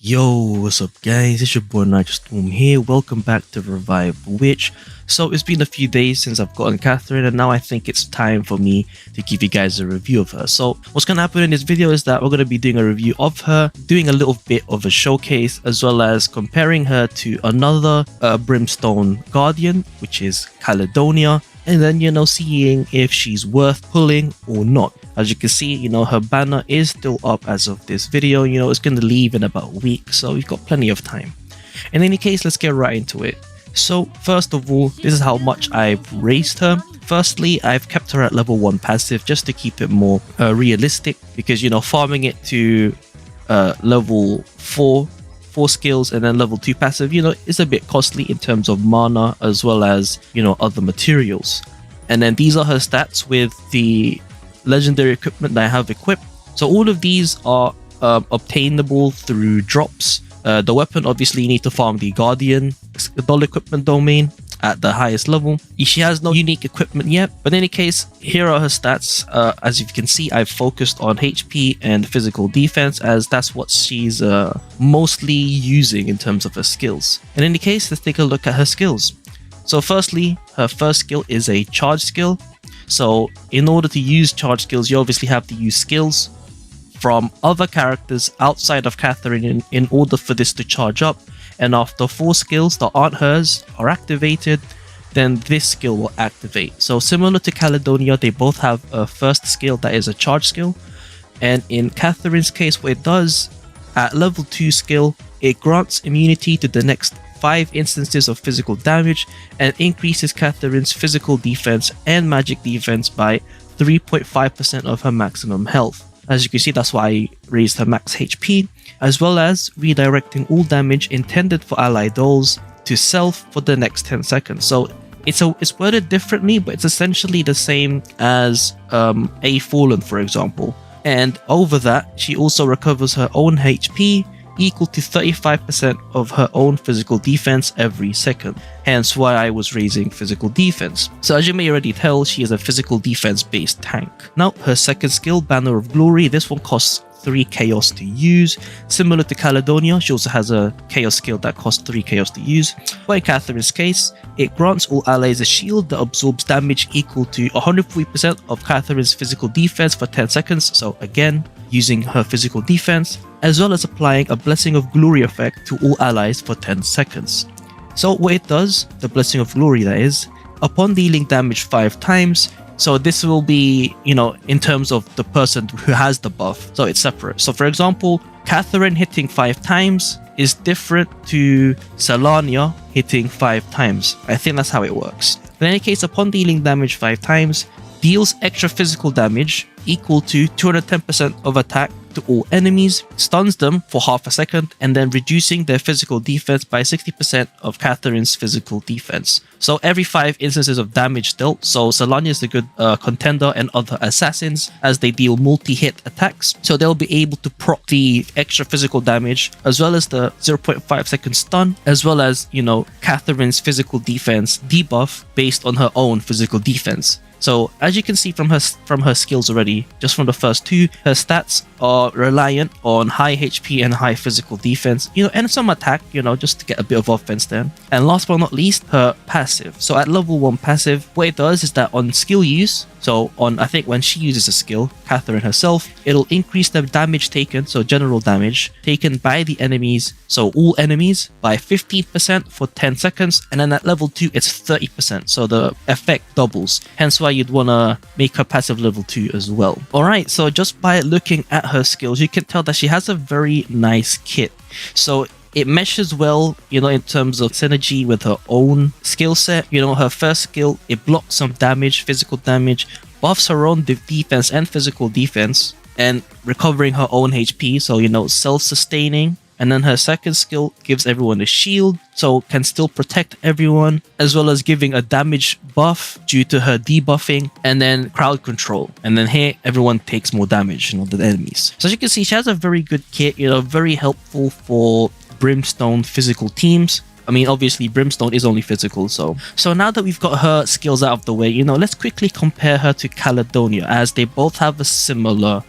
Yo, what's up guys, it's your boy Nitrostorm here, welcome back to Revive the Witch. So it's been a few days since I've gotten Catherine and now I think it's time for me to give you guys a review of her. So what's going to happen in this video is that we're going to be doing a review of her, doing a little bit of a showcase, as well as comparing her to another Brimstone Guardian, which is Caledonia, and then, seeing if she's worth pulling or not. As you can see, her banner is still up as of this video. It's going to leave in about a week, so we've got plenty of time. In any case, let's get right into it. So first of all, this is how much I've raised her. Firstly, I've kept her at level 1 passive just to keep it more realistic, because farming it to level 4 skills and then level 2 passive, is a bit costly in terms of mana as well as other materials. And then these are her stats with the legendary equipment that I have equipped. So all of these are obtainable through drops. The weapon, obviously you need to farm the Guardian Doll equipment domain at the highest level. She has no unique equipment yet, but in any case, here are her stats. As you can see, I've focused on HP and physical defense, as that's what she's mostly using in terms of her skills. In any case, let's take a look at her skills. So firstly, her first skill is a charge skill. So in order to use charge skills, you obviously have to use skills from other characters outside of Catherine in order for this to charge up. And after 4 skills that aren't hers are activated, then this skill will activate. So similar to Caledonia, they both have a first skill that is a charge skill. And in Catherine's case, what it does, at level 2 skill, it grants immunity to the next 5 instances of physical damage and increases Catherine's physical defense and magic defense by 3.5% of her maximum health. As you can see, that's why I raised her max HP, as well as redirecting all damage intended for allied dolls to self for the next 10 seconds. So it's worded differently, but it's essentially the same as a Fallen, for example. And over that, she also recovers her own HP equal to 35% of her own physical defense every second, hence why I was raising physical defense. So as you may already tell, she is a physical defense based tank. Now her second skill, Banner of Glory, this one costs 3 chaos to use. Similar to Caledonia, she also has a chaos skill that costs 3 chaos to use. But in Catherine's case, it grants all allies a shield that absorbs damage equal to 103% of Catherine's physical defense for 10 seconds. So again, using her physical defense, as well as applying a Blessing of Glory effect to all allies for 10 seconds. So what it does, the Blessing of Glory that is, upon dealing damage 5 times, so this will be, in terms of the person who has the buff, so it's separate. So for example, Catherine hitting 5 times is different to Caledonia hitting 5 times. I think that's how it works. In any case, upon dealing damage 5 times, deals extra physical damage equal to 210% of attack to all enemies, stuns them for half a second, and then reducing their physical defense by 60% of Catherine's physical defense. So every 5 instances of damage dealt, so Caledonia is a good contender, and other assassins, as they deal multi-hit attacks, so they'll be able to proc the extra physical damage, as well as the 0.5 second stun, as well as, Catherine's physical defense debuff based on her own physical defense. So as you can see from her skills already, just from the first 2, her stats are reliant on high HP and high physical defense, and some attack, just to get a bit of offense there. And last but not least, her passive. So at level 1 passive, what it does is that on skill use, so I think when she uses a skill, Catherine herself, it'll increase the damage taken, so general damage, taken by the enemies, so all enemies, by 15% for 10 seconds, and then at level 2, it's 30%, so the effect doubles, hence why you'd want to make her passive level 2 as well. Alright, so just by looking at her skills, you can tell that she has a very nice kit. So it meshes well, in terms of synergy with her own skill set. Her first skill, it blocks some damage, physical damage, buffs her own defense and physical defense, and recovering her own HP, so self-sustaining. And then her second skill gives everyone a shield, so can still protect everyone, as well as giving a damage buff due to her debuffing, and then crowd control. And then here, everyone takes more damage, than enemies. So as you can see, she has a very good kit, very helpful for Brimstone physical teams. I mean, obviously, Brimstone is only physical, so now that we've got her skills out of the way, let's quickly compare her to Caledonia, as they both have a similar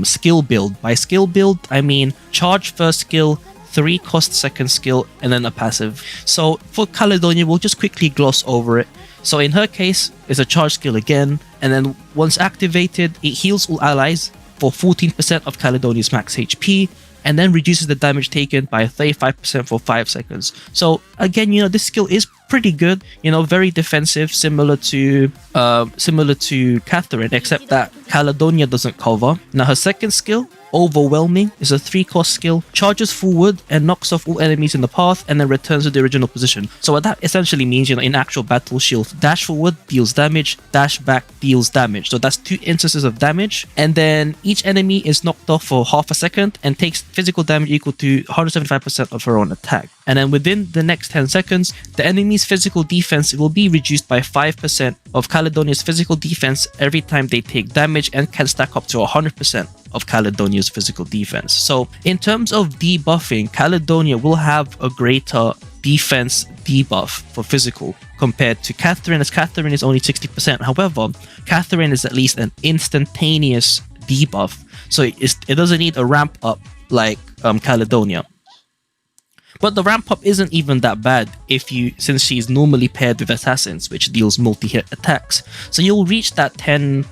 skill build. By skill build, I mean charge first skill, 3-cost second skill, and then a passive. So for Caledonia, we'll just quickly gloss over it. So in her case, it's a charge skill again, and then once activated, it heals all allies for 14% of Caledonia's max HP, and then reduces the damage taken by 35% for 5 seconds. So again, this skill is pretty good, very defensive, similar to Catherine, except that Caledonia doesn't cover. Now her second skill, Overwhelming, is a 3-cost skill, charges forward and knocks off all enemies in the path, and then returns to the original position. So what that essentially means, in actual battle, she'll dash forward, deals damage, dash back, deals damage. So that's 2 instances of damage, and then each enemy is knocked off for half a second and takes physical damage equal to 175% of her own attack. And then within the next 10 seconds, the enemy's physical defense will be reduced by 5% of Caledonia's physical defense every time they take damage, and can stack up to 100% of Caledonia's physical defense. So in terms of debuffing, Caledonia will have a greater defense debuff for physical compared to Catherine, as Catherine is only 60%. However, Catherine is at least an instantaneous debuff, so it doesn't need a ramp up like Caledonia. But the ramp up isn't even that bad since she's normally paired with assassins, which deals multi-hit attacks. So you'll reach that 10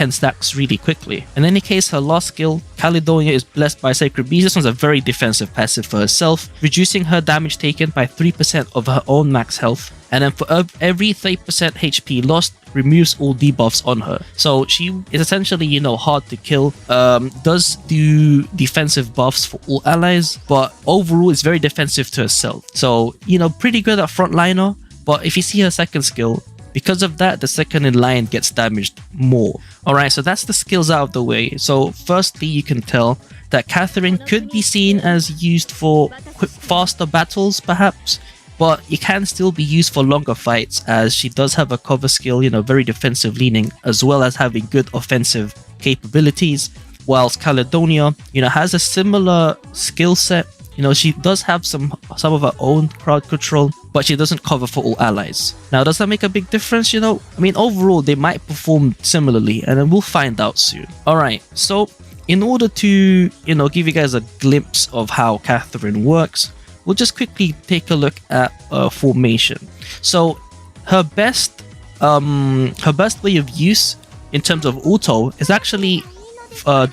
stacks really quickly. In any case, her last skill, Caledonia, is blessed by Sacred Beast. This one's a very defensive passive for herself, reducing her damage taken by 3% of her own max health. And then for every 30% HP lost, removes all debuffs on her. So she is essentially, hard to kill. Does do defensive buffs for all allies, but overall is very defensive to herself. So, pretty good at frontliner. But if you see her second skill, because of that, the second in line gets damaged more. Alright, so that's the skills out of the way. So firstly, you can tell that Catherine could be seen as used for faster battles, perhaps. But it can still be used for longer fights, as she does have a cover skill, very defensive leaning, as well as having good offensive capabilities. Whilst Caledonia, has a similar skill set. She does have some of her own crowd control, but she doesn't cover for all allies. Now, does that make a big difference? Overall, they might perform similarly, and then we'll find out soon. Alright, so in order to, give you guys a glimpse of how Catherine works, we'll just quickly take a look at formation. So her best way of use in terms of auto is actually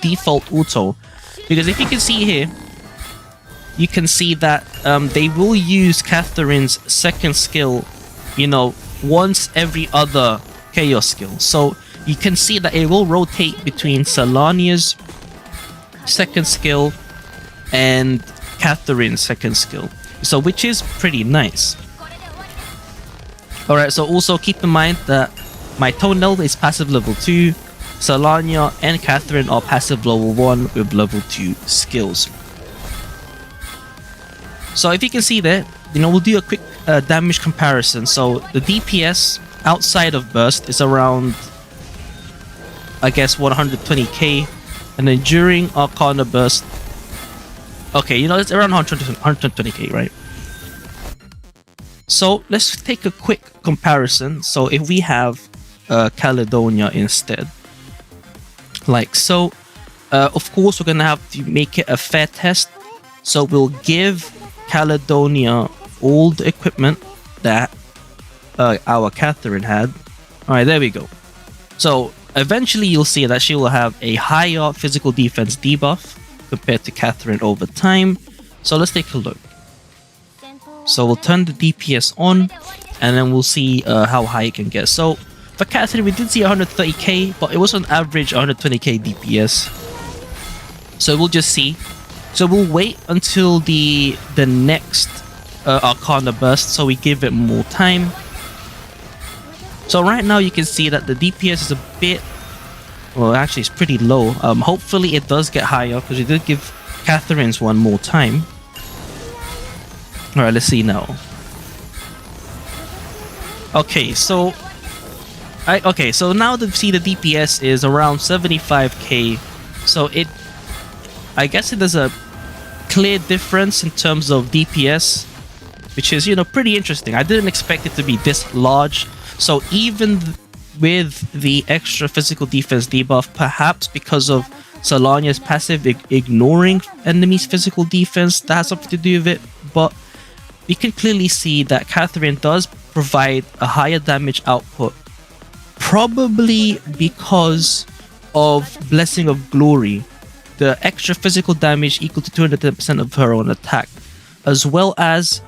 default auto, because if you can see here, you can see that they will use Catherine's second skill, once every other chaos skill. So you can see that it will rotate between Solania's second skill and Catherine's second skill, so which is pretty nice. Alright, so also keep in mind that my Tonel is passive level 2, Solania and Catherine are passive level 1 with level 2 skills. So if you can see there, we'll do a quick damage comparison. So the DPS outside of burst is around, I guess, 120k, and then during Arcana burst, okay, it's around 120k, right? So let's take a quick comparison. So if we have Caledonia instead, like so, of course we're gonna have to make it a fair test. So we'll give Caledonia all the equipment that our Catherine had. Alright, there we go. So eventually you'll see that she will have a higher physical defense debuff compared to Catherine over time. So let's take a look. So we'll turn the DPS on, and then we'll see how high it can get. So for Catherine, we did see 130k, but it was on average 120k DPS. So we'll just see. So we'll wait until the next Arcana burst, so we give it more time. So right now you can see that the DPS is a bit, well, actually it's pretty low. Hopefully it does get higher, because we did give Catherine's one more time. Alright, let's see now. Okay, so now see the DPS is around 75k. So I guess there's a clear difference in terms of DPS, which is, pretty interesting. I didn't expect it to be this large. So even with the extra physical defense debuff, perhaps because of Solania's passive ignoring enemies' physical defense, that has something to do with it, but we can clearly see that Catherine does provide a higher damage output, probably because of Blessing of Glory, the extra physical damage equal to 210% of her own attack, as well as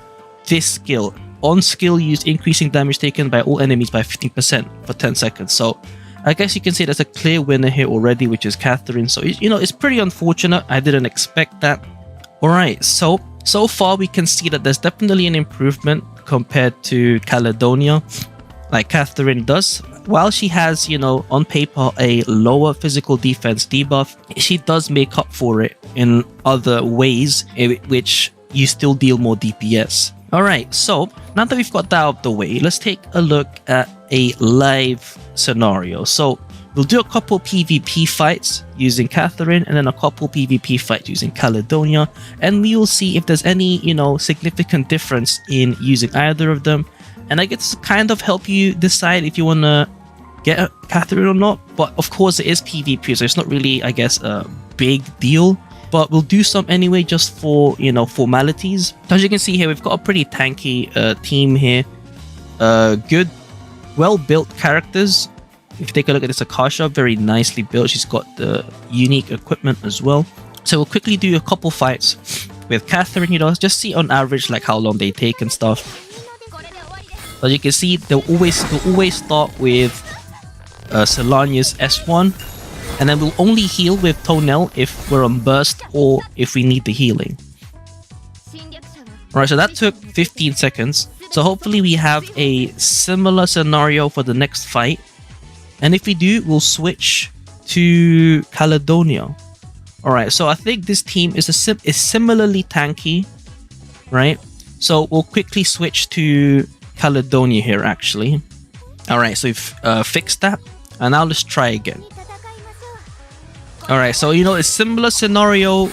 this skill. On skill used, increasing damage taken by all enemies by 15% for 10 seconds. So I guess you can say there's a clear winner here already, which is Catherine. So, it's pretty unfortunate. I didn't expect that. Alright, so far we can see that there's definitely an improvement compared to Caledonia, like Catherine does. While she has, on paper a lower physical defense debuff, she does make up for it in other ways, which you still deal more DPS. Alright, so now that we've got that out of the way, let's take a look at a live scenario. So we'll do a couple PvP fights using Catherine and then a couple PvP fights using Caledonia, and we will see if there's any, significant difference in using either of them. And I guess to kind of help you decide if you want to get Catherine or not. But of course it is PvP, so it's not really, I guess, a big deal. But we'll do some anyway, just for, formalities. So as you can see here, we've got a pretty tanky team here. Good, well-built characters. If you take a look at this Akasha, very nicely built. She's got the unique equipment as well. So we'll quickly do a couple fights with Catherine, just see on average like how long they take and stuff. As you can see, they'll always start with Solania's S1. And then we'll only heal with Tonel if we're on burst or if we need the healing. Alright, so that took 15 seconds. So hopefully we have a similar scenario for the next fight. And if we do, we'll switch to Caledonia. Alright, so I think this team is similarly tanky, right? So we'll quickly switch to Caledonia here actually. Alright, so we've fixed that. And now let's try again. Alright, so a similar scenario,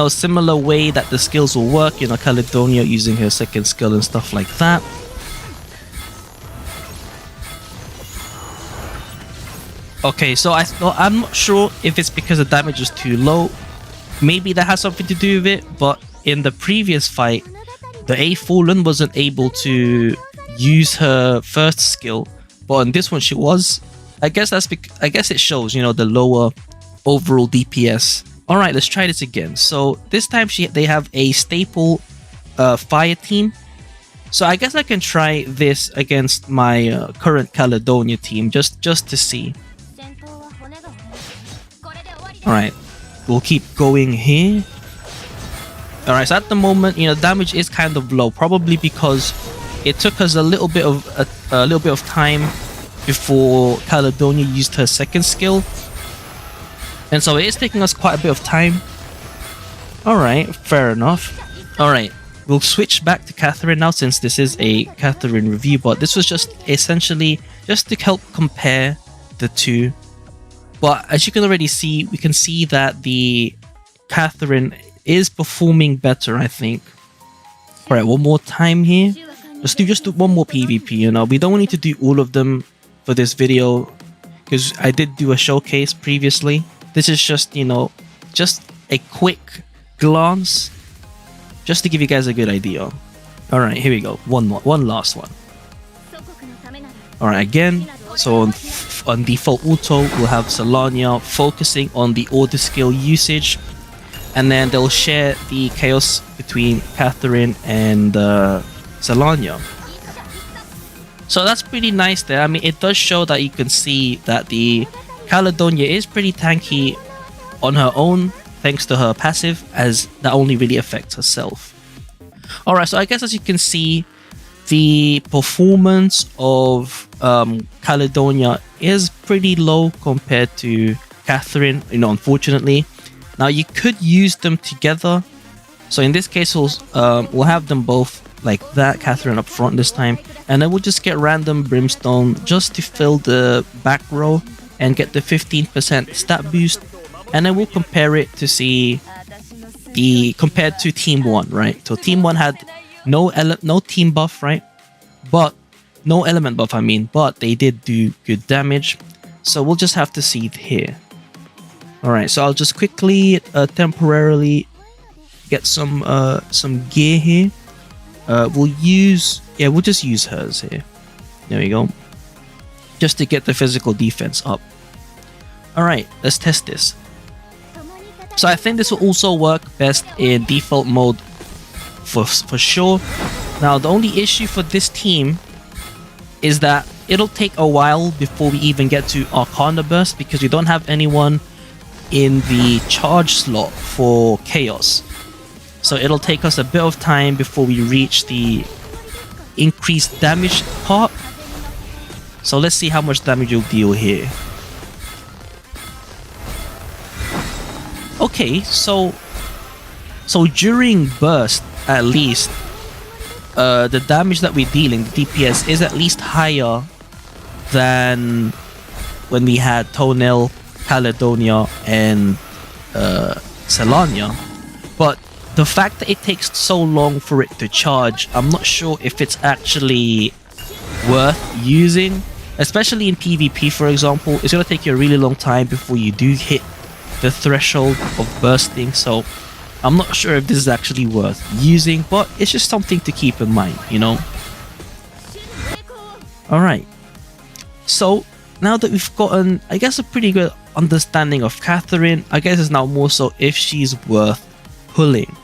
similar way that the skills will work, Caledonia using her second skill and stuff like that. Okay, so I'm not sure if it's because the damage is too low. Maybe that has something to do with it, but in the previous fight, the A Fallen wasn't able to use her first skill, but on this one she was. I guess it shows, the lower overall DPS. Alright, let's try this again. So this time they have a staple fire team. So I guess I can try this against my current Caledonia team just to see. Alright, we'll keep going here. Alright, so at the moment, damage is kind of low, probably because it took us a little bit of time before Caledonia used her second skill. And so it is taking us quite a bit of time. Alright, fair enough. Alright, we'll switch back to Catherine now since this is a Catherine review, but this was just essentially just to help compare the two. But as you can already see, we can see that the Catherine is performing better, I think. Alright, one more time here. Let's do one more PvP, We don't need to do all of them for this video because I did do a showcase previously. This is just, just a quick glance just to give you guys a good idea. Alright, here we go. One last one. Alright, again, so on default auto, we'll have Solania focusing on the order skill usage, and then they'll share the chaos between Catherine and Solania. So that's pretty nice there. I mean, it does show that you can see that the Caledonia is pretty tanky on her own, thanks to her passive, as that only really affects herself. Alright, so I guess as you can see, the performance of Caledonia is pretty low compared to Catherine, unfortunately. Now you could use them together. So in this case, we'll have them both like that, Catherine up front this time, and then we'll just get random Brimstone just to fill the back row and get the 15% stat boost, and then we'll compare it to see compared to Team 1, right? So Team 1 had no team buff, right? But no element buff, but they did do good damage. So we'll just have to see here. Alright, so I'll just quickly temporarily get some gear here. We'll just use hers here. There we go. Just to get the physical defense up. Alright, let's test this. So I think this will also work best in default mode for sure. Now the only issue for this team is that it'll take a while before we even get to Arcana Burst because we don't have anyone in the charge slot for Chaos. So it'll take us a bit of time before we reach the increased damage part. So let's see how much damage you'll deal here. Okay, so during burst, at least, the damage that we're dealing, the DPS, is at least higher than when we had Toenail, Caledonia, and Caledonia. But the fact that it takes so long for it to charge, I'm not sure if it's actually worth using. Especially in PvP, for example, it's going to take you a really long time before you do hit the threshold of bursting. So I'm not sure if this is actually worth using, but it's just something to keep in mind, you know? Alright. So now that we've gotten, I guess, a pretty good understanding of Catherine, I guess it's now more so if she's worth pulling.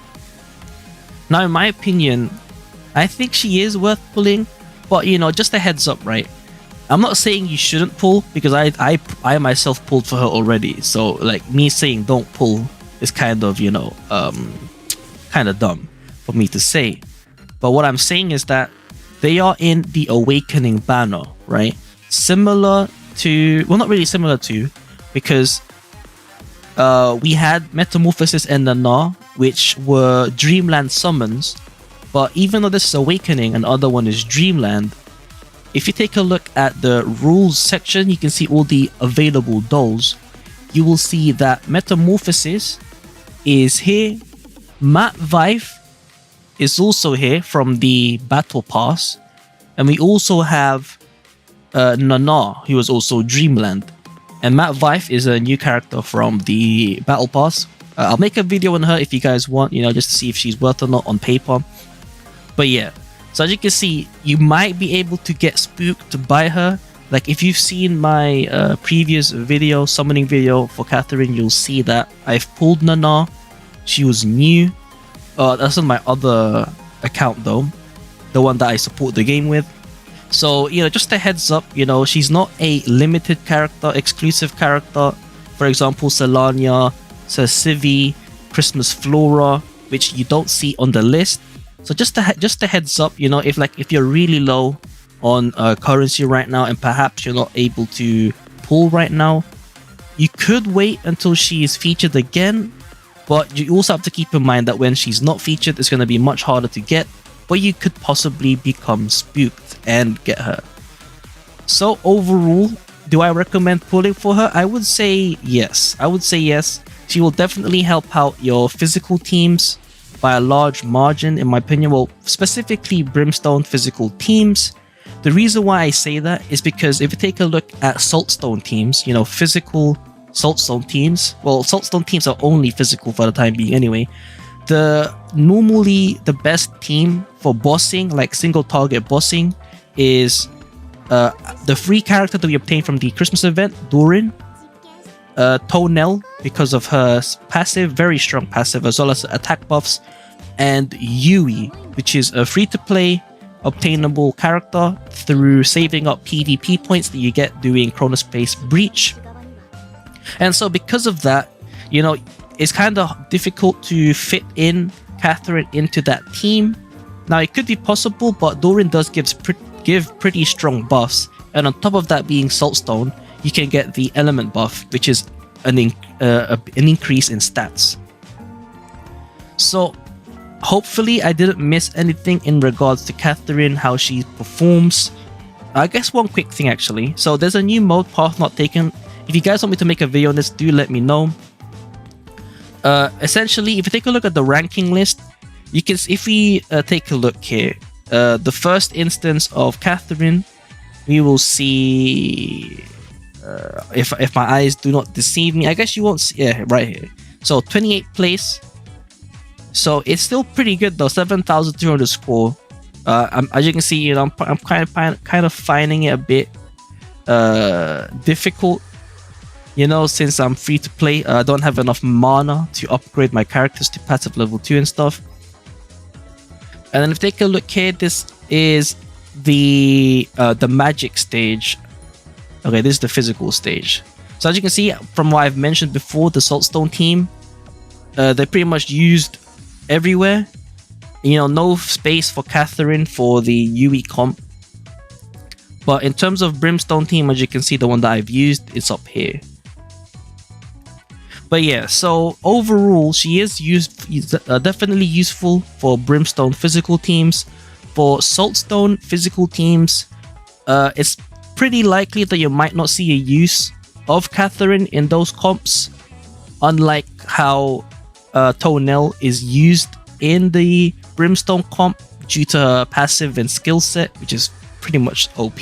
Now, in my opinion, I think she is worth pulling, but you know, just a heads up, right? I'm not saying you shouldn't pull because I myself pulled for her already. So like me saying don't pull is kind of, you know, kind of dumb for me to say. But what I'm saying is that they are in the Awakening banner, right? Similar to, well, not really similar to, because we had Metamorphosis and Nana, which were Dreamland summons. But even though this is Awakening and the other one is Dreamland, if you take a look at the rules section, you can see all the available dolls. You will see that Metamorphosis is here. Matt Vife is also here from the Battle Pass. And we also have Nana, who is also Dreamland. And Matt Vife is a new character from the Battle Pass. I'll make a video on her if you guys want, you know, just to see if she's worth or not on paper. But yeah. So as you can see, you might be able to get spooked by her. Like if you've seen my previous video, summoning video for Catherine, you'll see that I've pulled Nana. She was new. That's on my other account though, the one that I support the game with. So, you know, just a heads up, you know, she's not a limited character, exclusive character. For example, Solania, Sir Civi, Christmas Flora, which you don't see on the list. So just a heads up, you know, if you're really low on currency right now and perhaps you're not able to pull right now, you could wait until she is featured again. But you also have to keep in mind that when she's not featured, it's going to be much harder to get. But you could possibly become spooked and get her. So overall, do I recommend pulling for her? I would say yes. She will definitely help out your physical teams by a large margin, in my opinion. Well, specifically Brimstone physical teams. The reason why I say that is because if you take a look at Saltstone teams, you know, physical Saltstone teams, well, Saltstone teams are only physical for the time being anyway. Normally the best team for bossing, like single target bossing, is the free character that we obtained from the Christmas event, Dorin, Toenail, because of her passive, very strong passive, as well as attack buffs, and Yui, which is a free-to-play obtainable character through saving up PvP points that you get doing Chronospace Breach. And so because of that, you know, it's kind of difficult to fit in Catherine into that team. Now, it could be possible, but Dorin does give pretty strong buffs, and on top of that being Saltstone, you can get the element buff, which is an increase in stats. So hopefully I didn't miss anything in regards to Catherine, how she performs. I guess one quick thing actually. So there's a new mode, Path Not Taken. If you guys want me to make a video on this, do let me know. Essentially, if you take a look at the ranking list, you can, if we take a look here, the first instance of Catherine, we will see if my eyes do not deceive me, I guess you won't see, yeah, right here. So 28th place. So it's still pretty good though, 7,200 score. As you can see, you know, I'm kind of finding it a bit difficult, you know, since I'm free to play. I don't have enough mana to upgrade my characters to passive level 2 and stuff. And then if you take a look here, this is the magic stage. Okay, this is the physical stage. So as you can see from what I've mentioned before, the Saltstone team, they're pretty much used everywhere. You know, no space for Catherine for the UE comp. But in terms of Brimstone team, as you can see, the one that I've used, it's up here. But yeah, so overall, she is definitely useful for Brimstone physical teams. For Saltstone physical teams, it's pretty likely that you might not see a use of Catherine in those comps, unlike how Tonel is used in the Brimstone comp due to her passive and skill set, which is pretty much OP.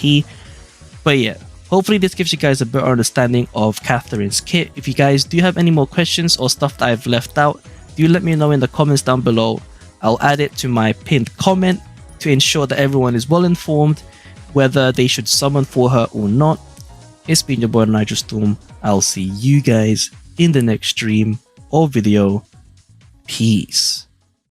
But yeah, hopefully this gives you guys a better understanding of Catherine's kit. If you guys do have any more questions or stuff that I've left out, do let me know in the comments down below. I'll add it to my pinned comment to ensure that everyone is well informed whether they should summon for her or not. It's been your boy Nitrostorm. I'll see you guys in the next stream or video. Peace.